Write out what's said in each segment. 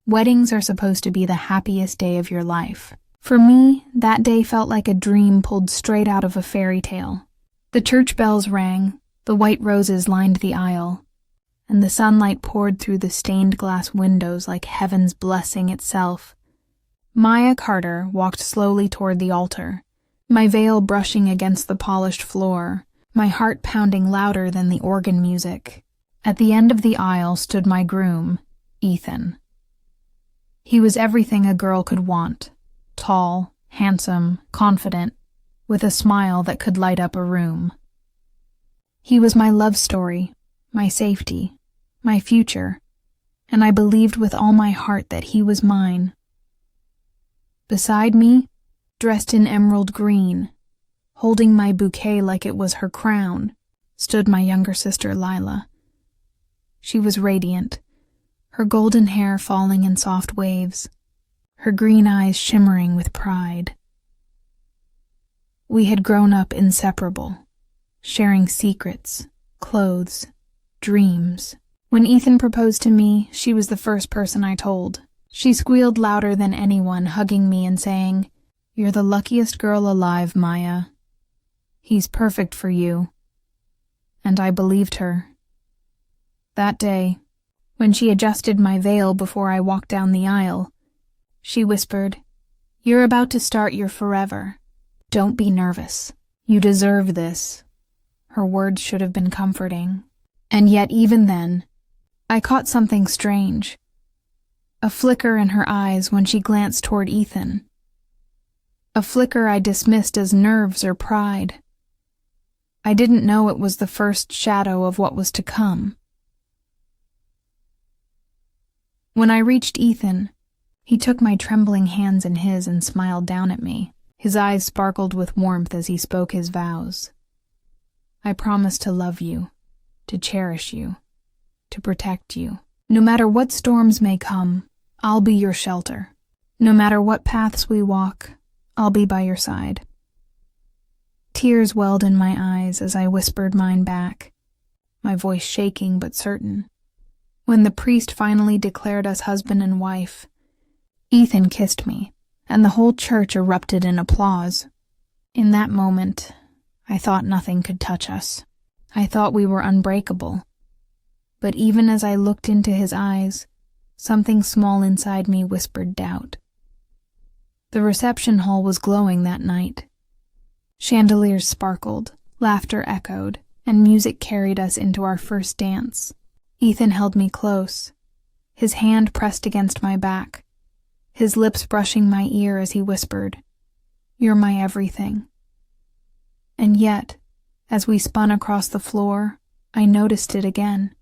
Weddings are supposed to be the happiest day of your life. For me, that day felt like a dream pulled straight out of a fairy tale. The church bells rang, the white roses lined the aisle, and the sunlight poured through the stained glass windows like heaven's blessing itself. Maya Carter walked slowly toward the altar, my veil brushing against the polished floor, my heart pounding louder than the organ music. At the end of the aisle stood my groom, Ethan. He was everything a girl could want: tall, handsome, confident, with a smile that could light up a room. He was my love story, my safety, my future, and I believed with all my heart that he was mine. Beside me, dressed in emerald green, holding my bouquet like it was her crown, stood my younger sister Lila. She was radiant, her golden hair falling in soft waves, her green eyes shimmering with pride. We had grown up inseparable, sharing secrets, clothes, dreams. When Ethan proposed to me, she was the first person I told. She squealed louder than anyone, hugging me and saying, "You're the luckiest girl alive, Maya. He's perfect for you." And I believed her. That day, when she adjusted my veil before I walked down the aisle, she whispered, "You're about to start your forever. Don't be nervous. You deserve this." Her words should have been comforting. And yet even then, I caught something strange. A flicker in her eyes when she glanced toward Ethan. A flicker I dismissed as nerves or pride. I didn't know it was the first shadow of what was to come. When I reached Ethan, he took my trembling hands in his and smiled down at me. His eyes sparkled with warmth as he spoke his vows. "I promise to love you, to cherish you, to protect you. No matter what storms may come, I'll be your shelter. No matter what paths we walk, I'll be by your side." Tears welled in my eyes as I whispered mine back, my voice shaking but certain. When the priest finally declared us husband and wife, Ethan kissed me, and the whole church erupted in applause. In that moment, I thought nothing could touch us. I thought we were unbreakable. But even as I looked into his eyes, something small inside me whispered doubt. The reception hall was glowing that night. Chandeliers sparkled, laughter echoed, and music carried us into our first dance. Ethan held me close, his hand pressed against my back, his lips brushing my ear as he whispered, "You're my everything." And yet, as we spun across the floor, I noticed it again.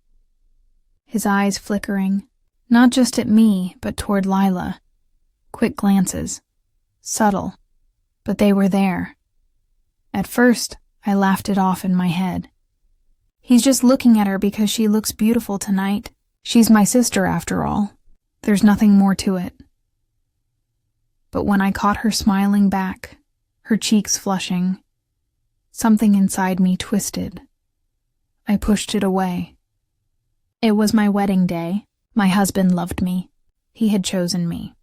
His eyes flickering, not just at me, but toward Lila. Quick glances, subtle, but they were there. At first, I laughed it off in my head. He's just looking at her because she looks beautiful tonight. She's my sister after all. There's nothing more to it. But when I caught her smiling back, her cheeks flushing, something inside me twisted. I pushed it away. It was my wedding day. My husband loved me. He had chosen me.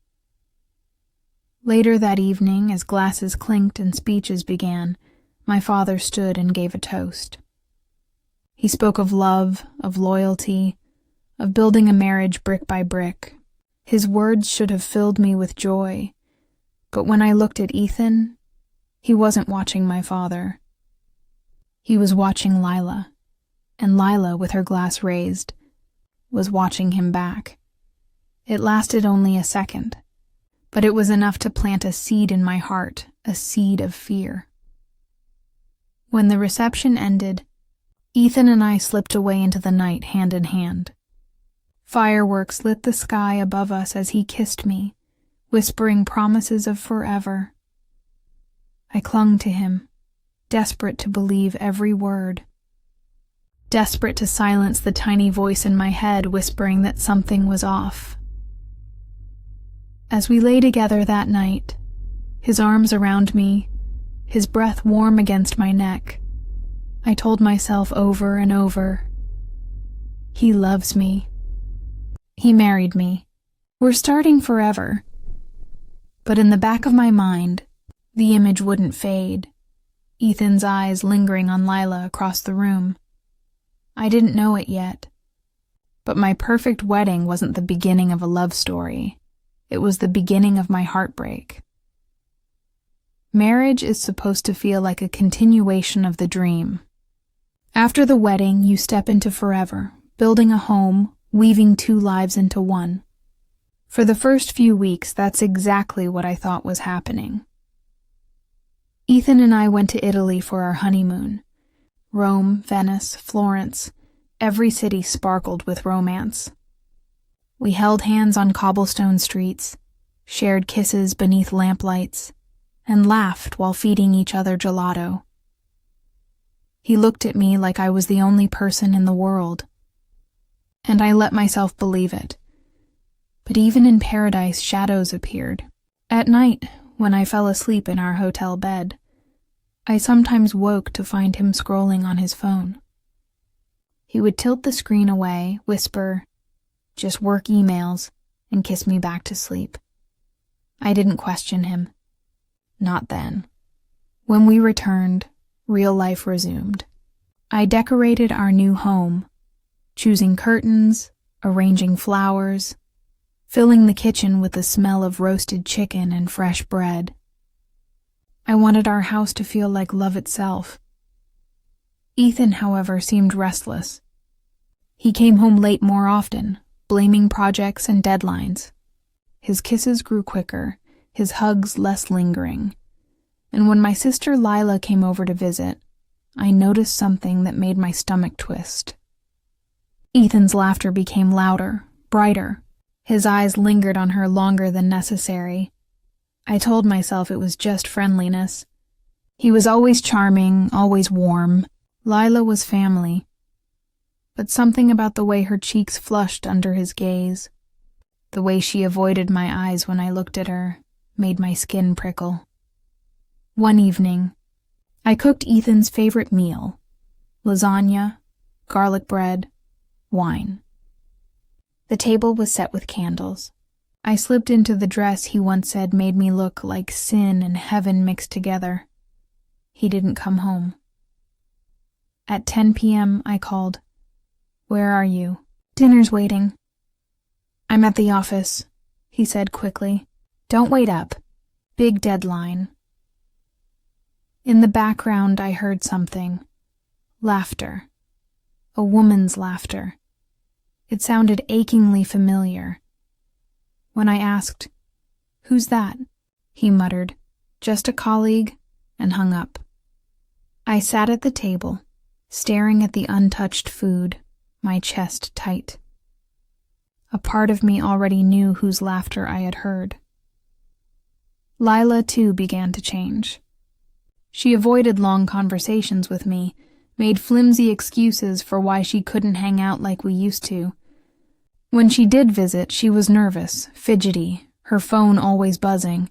Later that evening, as glasses clinked and speeches began, my father stood and gave a toast. He spoke of love, of loyalty, of building a marriage brick by brick. His words should have filled me with joy, but when I looked at Ethan, he wasn't watching my father. He was watching Lila, and Lila, with her glass raised, was watching him back. It lasted only a second, but it was enough to plant a seed in my heart, a seed of fear. When the reception ended, Ethan and I slipped away into the night hand in hand. Fireworks lit the sky above us as he kissed me, whispering promises of forever. I clung to him, desperate to believe every word, desperate to silence the tiny voice in my head whispering that something was off. As we lay together that night, his arms around me, his breath warm against my neck, I told myself over and over, he loves me. He married me, We're starting forever. But in the back of my mind, the image wouldn't fade. Ethan's eyes lingering on Lila across the room. I didn't know it yet. But my perfect wedding wasn't the beginning of a love story. It was the beginning of my heartbreak. Marriage is supposed to feel like a continuation of the dream. After the wedding, you step into forever, building a home, weaving two lives into one. For the first few weeks, that's exactly what I thought was happening. Ethan and I went to Italy for our honeymoon. Rome, Venice, Florence, every city sparkled with romance. We held hands on cobblestone streets, shared kisses beneath lamplights, and laughed while feeding each other gelato. He looked at me like I was the only person in the world, and I let myself believe it. But even in paradise, shadows appeared. At night, when I fell asleep in our hotel bed, I sometimes woke to find him scrolling on his phone. He would tilt the screen away, whisper, "Just work emails," and kiss me back to sleep. I didn't question him. Not then. When we returned, real life resumed. I decorated our new home, choosing curtains, arranging flowers, filling the kitchen with the smell of roasted chicken and fresh bread. I wanted our house to feel like love itself. Ethan, however, seemed restless. He came home late more often, blaming projects and deadlines. His kisses grew quicker, his hugs less lingering. And when my sister Lila came over to visit, I noticed something that made my stomach twist. Ethan's laughter became louder, brighter. His eyes lingered on her longer than necessary. I told myself it was just friendliness. He was always charming, always warm. Lila was family. But something about the way her cheeks flushed under his gaze, the way she avoided my eyes when I looked at her, made my skin prickle. One evening, I cooked Ethan's favorite meal: lasagna, garlic bread, wine. The table was set with candles. I slipped into the dress he once said made me look like sin and heaven mixed together. He didn't come home. At 10 p.m., I called. "Where are you?" "Dinner's waiting." "I'm at the office," he said quickly. "Don't wait up. Big deadline." In the background, I heard something. Laughter. A woman's laughter. It sounded achingly familiar. When I asked, "Who's that?" he muttered, "Just a colleague," and hung up. I sat at the table, staring at the untouched food, my chest tight. A part of me already knew whose laughter I had heard. Lila, too, began to change. She avoided long conversations with me, made flimsy excuses for why she couldn't hang out like we used to. When she did visit, she was nervous, fidgety, her phone always buzzing.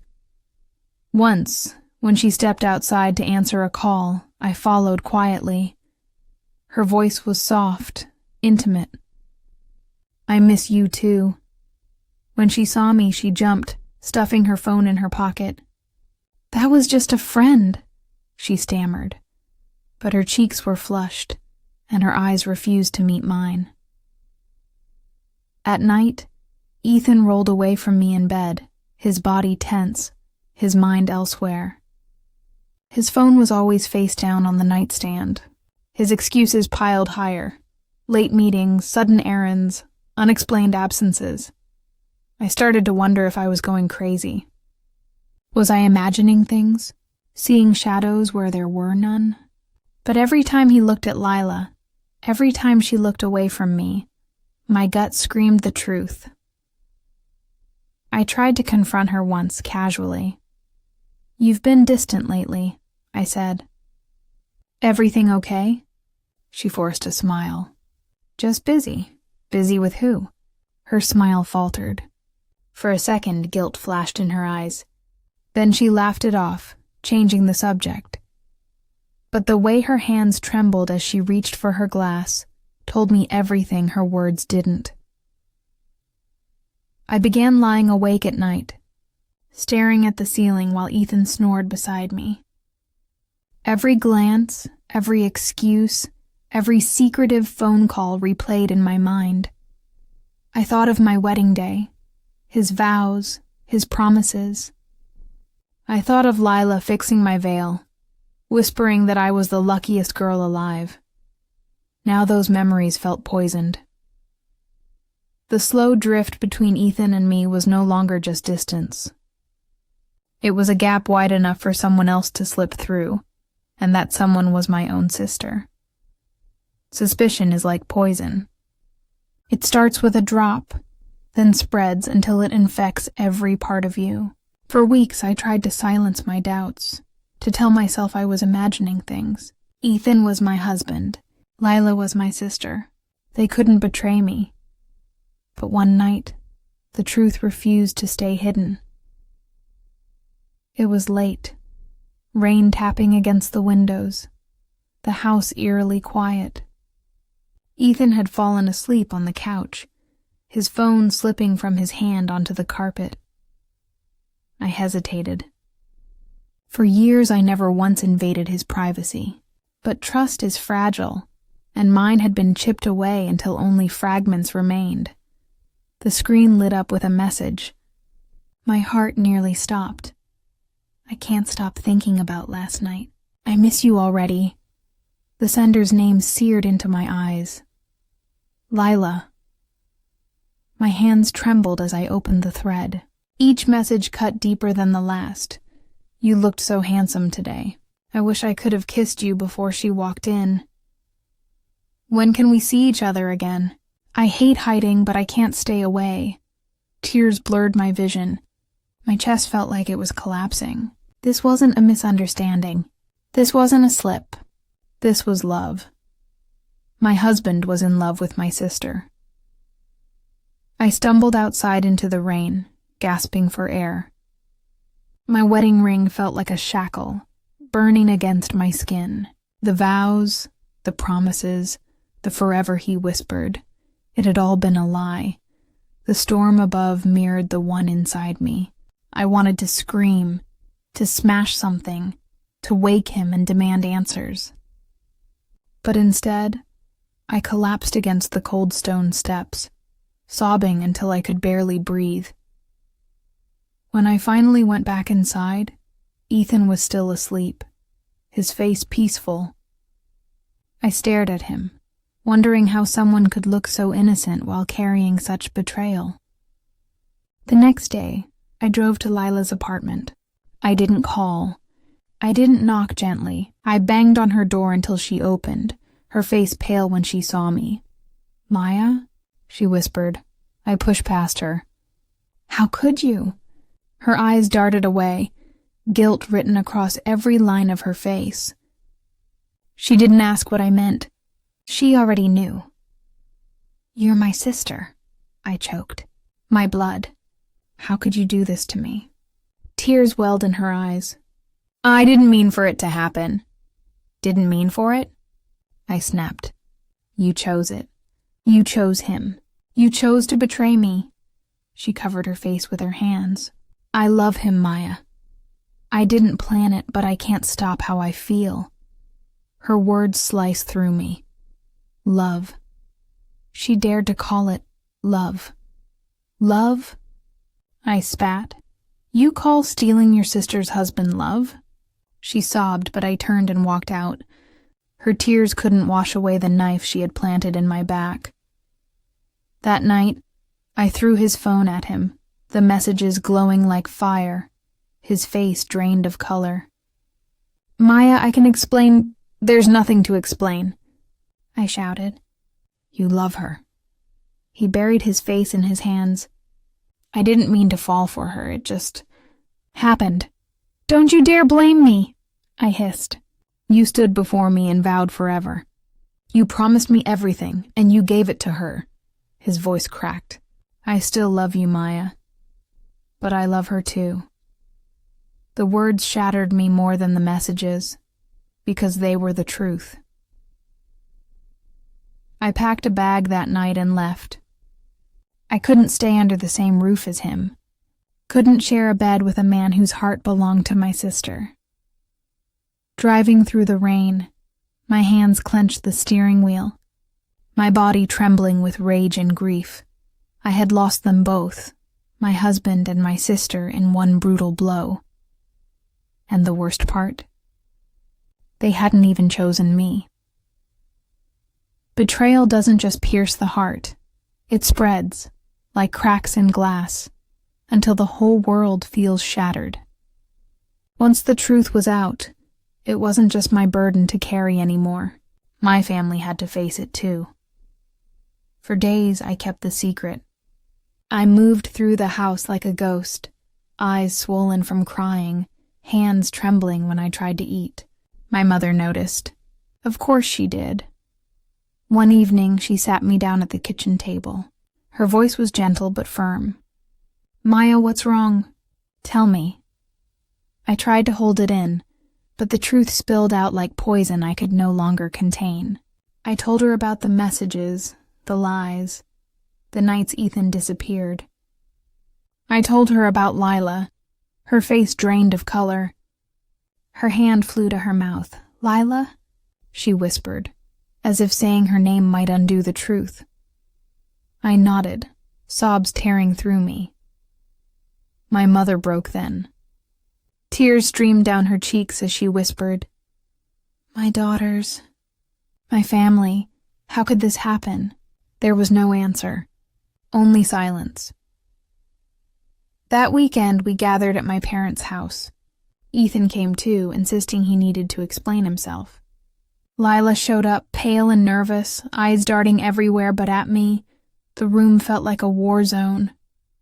Once, when she stepped outside to answer a call, I followed quietly. Her voice was soft, intimate. "I miss you too." When she saw me, she jumped, stuffing her phone in her pocket. "That was just a friend," she stammered. But her cheeks were flushed, and her eyes refused to meet mine. At night, Ethan rolled away from me in bed, his body tense, his mind elsewhere. His phone was always face down on the nightstand. His excuses piled higher. Late meetings, sudden errands, unexplained absences. I started to wonder if I was going crazy. Was I imagining things, seeing shadows where there were none? But every time he looked at Lila, every time she looked away from me, my gut screamed the truth. I tried to confront her once, casually. "You've been distant lately," I said. "Everything okay?" She forced a smile. "Just busy." "Busy with who?" Her smile faltered. For a second, guilt flashed in her eyes. Then she laughed it off, changing the subject. But the way her hands trembled as she reached for her glass told me everything her words didn't. I began lying awake at night, staring at the ceiling while Ethan snored beside me. Every glance, every excuse, every secretive phone call replayed in my mind. I thought of my wedding day, his vows, his promises. I thought of Lila fixing my veil, whispering that I was the luckiest girl alive. Now those memories felt poisoned. The slow drift between Ethan and me was no longer just distance. It was a gap wide enough for someone else to slip through, and that someone was my own sister. Suspicion is like poison. It starts with a drop, then spreads until it infects every part of you. For weeks I tried to silence my doubts, to tell myself I was imagining things. Ethan was my husband. Lila was my sister. They couldn't betray me. But one night, the truth refused to stay hidden. It was late, rain tapping against the windows, the house eerily quiet. Ethan had fallen asleep on the couch, his phone slipping from his hand onto the carpet. I hesitated. For years I never once invaded his privacy, but trust is fragile, and mine had been chipped away until only fragments remained. The screen lit up with a message. My heart nearly stopped. I can't stop thinking about last night. I miss you already. The sender's name seared into my eyes. Lila. My hands trembled as I opened the thread. Each message cut deeper than the last. You looked so handsome today. I wish I could have kissed you before she walked in. When can we see each other again? I hate hiding, but I can't stay away. Tears blurred my vision. My chest felt like it was collapsing. This wasn't a misunderstanding. This wasn't a slip. This was love. My husband was in love with my sister. I stumbled outside into the rain, gasping for air. My wedding ring felt like a shackle, burning against my skin. The vows, the promises, the forever he whispered. It had all been a lie. The storm above mirrored the one inside me. I wanted to scream, to smash something, to wake him and demand answers. But instead, I collapsed against the cold stone steps, sobbing until I could barely breathe. When I finally went back inside, Ethan was still asleep, his face peaceful. I stared at him, wondering how someone could look so innocent while carrying such betrayal. The next day, I drove to Lila's apartment. I didn't call. I didn't knock gently. I banged on her door until she opened, her face pale when she saw me. "Maya?" she whispered. I pushed past her. "How could you?" Her eyes darted away, guilt written across every line of her face. She didn't ask what I meant. She already knew. "You're my sister," I choked. "My blood. How could you do this to me?" Tears welled in her eyes. "I didn't mean for it to happen." "Didn't mean for it?" I snapped. "You chose it. You chose him. You chose to betray me." She covered her face with her hands. "I love him, Maya. I didn't plan it, but I can't stop how I feel." Her words sliced through me. Love. She dared to call it love. Love? I spat. "You call stealing your sister's husband love?" She sobbed, but I turned and walked out. Her tears couldn't wash away the knife she had planted in my back. That night, I threw his phone at him, the messages glowing like fire, his face drained of color. "Maya, I can explain—" "There's nothing to explain," I shouted. "You love her." He buried his face in his hands. "I didn't mean to fall for her, it just happened." "Don't you dare blame me," I hissed. "You stood before me and vowed forever. You promised me everything, and you gave it to her." His voice cracked. "I still love you, Maya. But I love her too." The words shattered me more than the messages, because they were the truth. I packed a bag that night and left. I couldn't stay under the same roof as him. Couldn't share a bed with a man whose heart belonged to my sister. Driving through the rain, my hands clenched the steering wheel, my body trembling with rage and grief. I had lost them both, my husband and my sister, in one brutal blow. And the worst part? They hadn't even chosen me. Betrayal doesn't just pierce the heart. It spreads, like cracks in glass, until the whole world feels shattered. Once the truth was out, it wasn't just my burden to carry anymore. My family had to face it too. For days I kept the secret. I moved through the house like a ghost, eyes swollen from crying, hands trembling when I tried to eat. My mother noticed. Of course she did. One evening she sat me down at the kitchen table. Her voice was gentle but firm. "Maya, what's wrong? Tell me." I tried to hold it in, but the truth spilled out like poison I could no longer contain. I told her about the messages, the lies, the nights Ethan disappeared. I told her about Lila, her face drained of color. Her hand flew to her mouth. "Lila?" she whispered, as if saying her name might undo the truth. I nodded, sobs tearing through me. My mother broke then. Tears streamed down her cheeks as she whispered, "My daughters, my family, how could this happen?" There was no answer, only silence. That weekend we gathered at my parents' house. Ethan came too, insisting he needed to explain himself. Lila showed up, pale and nervous, eyes darting everywhere but at me. The room felt like a war zone.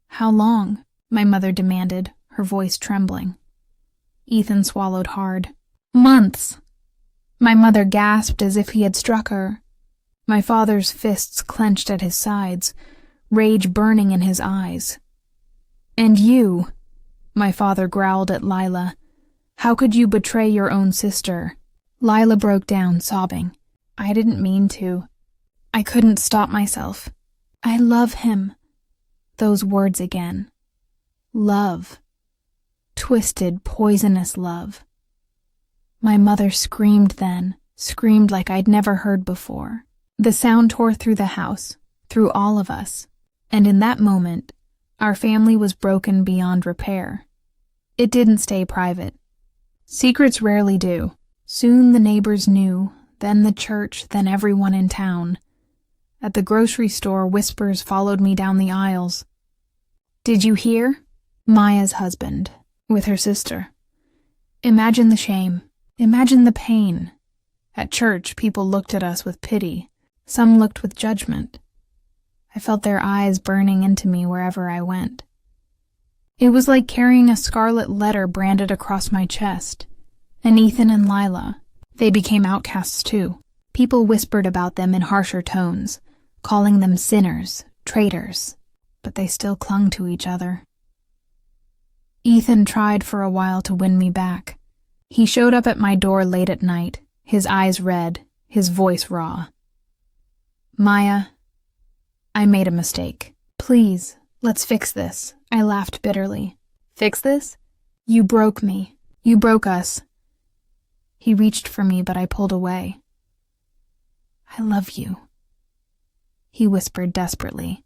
"How long?" my mother demanded, her voice trembling. Ethan swallowed hard. "Months!" My mother gasped as if he had struck her. My father's fists clenched at his sides, rage burning in his eyes. "And you," my father growled at Lila, "how could you betray your own sister?" Lila broke down, sobbing. "I didn't mean to. I couldn't stop myself. I love him." Those words again. Love. Twisted, poisonous love. My mother screamed then, screamed like I'd never heard before. The sound tore through the house, through all of us, and in that moment, our family was broken beyond repair. It didn't stay private. Secrets rarely do. Soon the neighbors knew, then the church, then everyone in town. At the grocery store, whispers followed me down the aisles. "Did you hear? Maya's husband, with her sister." Imagine the shame. Imagine the pain. At church, people looked at us with pity. Some looked with judgment. I felt their eyes burning into me wherever I went. It was like carrying a scarlet letter branded across my chest. And Ethan and Lila, they became outcasts too. People whispered about them in harsher tones, calling them sinners, traitors, but they still clung to each other. Ethan tried for a while to win me back. He showed up at my door late at night, his eyes red, his voice raw. "Maya, I made a mistake. Please, let's fix this." I laughed bitterly. "Fix this? You broke me. You broke us." He reached for me, but I pulled away. "I love you," he whispered desperately.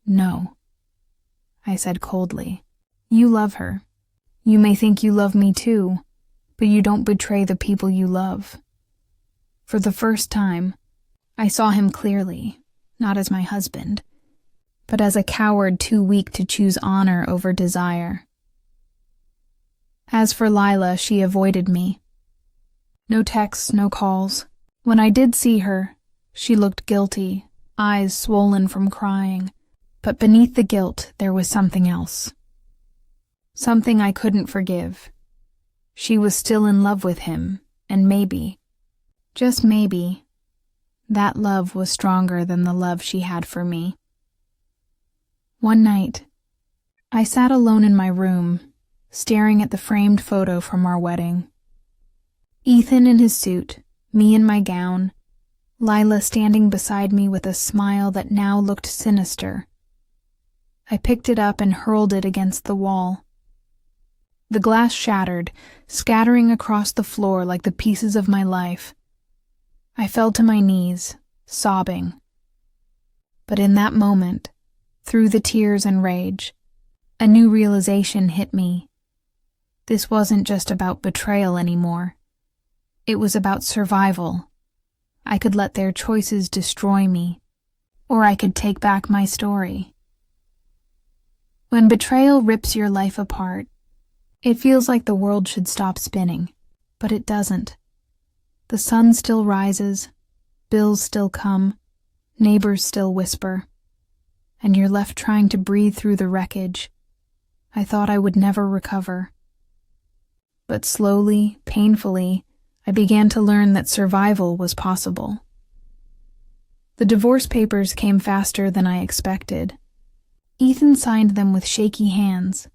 "No," I said coldly. "You love her. You may think you love me too, but you don't betray the people you love." For the first time, I saw him clearly, not as my husband, but as a coward too weak to choose honor over desire. As for Lila, she avoided me. No texts, no calls. When I did see her, she looked guilty, eyes swollen from crying, but beneath the guilt there was something else. Something I couldn't forgive. She was still in love with him, and maybe, just maybe, that love was stronger than the love she had for me. One night, I sat alone in my room, staring at the framed photo from our wedding. Ethan in his suit, me in my gown, Lila standing beside me with a smile that now looked sinister. I picked it up and hurled it against the wall. The glass shattered, scattering across the floor like the pieces of my life. I fell to my knees, sobbing. But in that moment, through the tears and rage, a new realization hit me. This wasn't just about betrayal anymore. It was about survival. I could let their choices destroy me, or I could take back my story. When betrayal rips your life apart, it feels like the world should stop spinning, but it doesn't. The sun still rises, bills still come, neighbors still whisper, and you're left trying to breathe through the wreckage. I thought I would never recover. But slowly, painfully, I began to learn that survival was possible. The divorce papers came faster than I expected. Ethan signed them with shaky hands,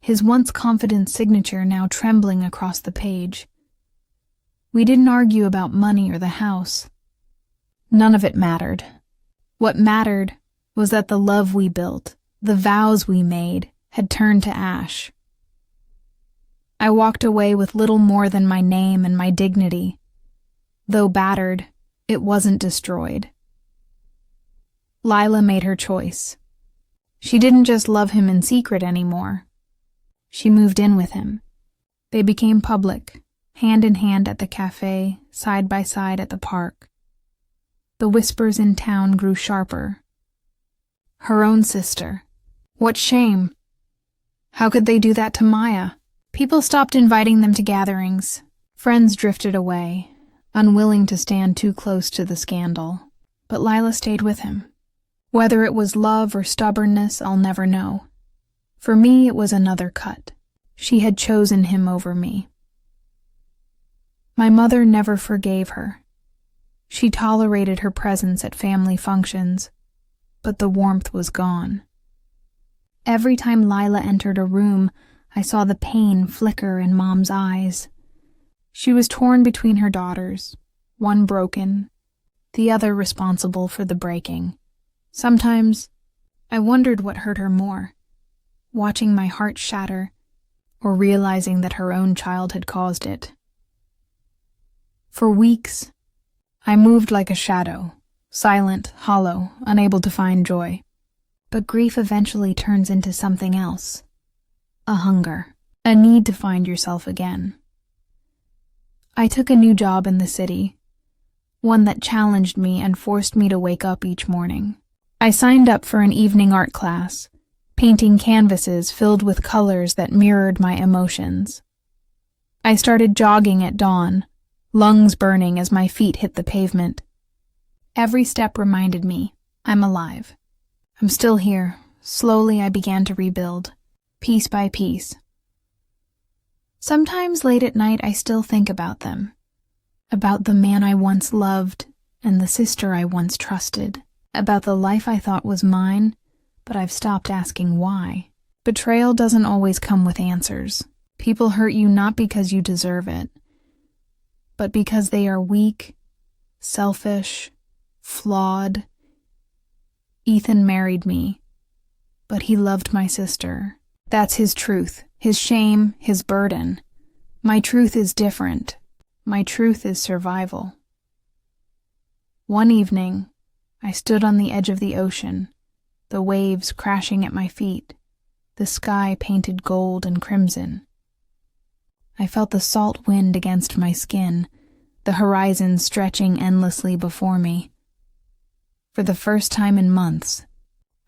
his once confident signature now trembling across the page. We didn't argue about money or the house. None of it mattered. What mattered was that the love we built, the vows we made, had turned to ash. I walked away with little more than my name and my dignity. Though battered, it wasn't destroyed. Lila made her choice. She didn't just love him in secret anymore. She moved in with him. They became public, hand in hand at the cafe, side by side at the park. The whispers in town grew sharper. Her own sister. What shame! How could they do that to Maya? People stopped inviting them to gatherings. Friends drifted away, unwilling to stand too close to the scandal. But Lila stayed with him. Whether it was love or stubbornness, I'll never know. For me, it was another cut. She had chosen him over me. My mother never forgave her. She tolerated her presence at family functions, but the warmth was gone. Every time Lila entered a room, I saw the pain flicker in Mom's eyes. She was torn between her daughters, one broken, the other responsible for the breaking. Sometimes, I wondered what hurt her more, watching my heart shatter, or realizing that her own child had caused it. For weeks, I moved like a shadow, silent, hollow, unable to find joy. But grief eventually turns into something else. A hunger, a need to find yourself again. I took a new job in the city, one that challenged me and forced me to wake up each morning. I signed up for an evening art class, painting canvases filled with colors that mirrored my emotions. I started jogging at dawn, lungs burning as my feet hit the pavement. Every step reminded me, I'm alive. I'm still here. Slowly I began to rebuild, piece by piece. Sometimes late at night I still think about them, about the man I once loved and the sister I once trusted, about the life I thought was mine, but I've stopped asking why. Betrayal doesn't always come with answers. People hurt you not because you deserve it, but because they are weak, selfish, flawed. Ethan married me, but he loved my sister. That's his truth, his shame, his burden. My truth is different. My truth is survival. One evening, I stood on the edge of the ocean, the waves crashing at my feet, the sky painted gold and crimson. I felt the salt wind against my skin, the horizon stretching endlessly before me. For the first time in months,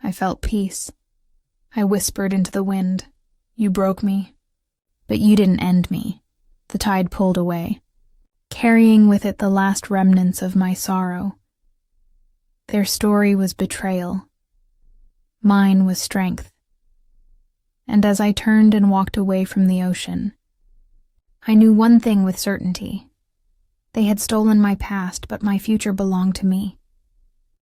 I felt peace. I whispered into the wind, "You broke me, but you didn't end me." The tide pulled away, carrying with it the last remnants of my sorrow. Their story was betrayal. Mine was strength. And as I turned and walked away from the ocean, I knew one thing with certainty. They had stolen my past, but my future belonged to me.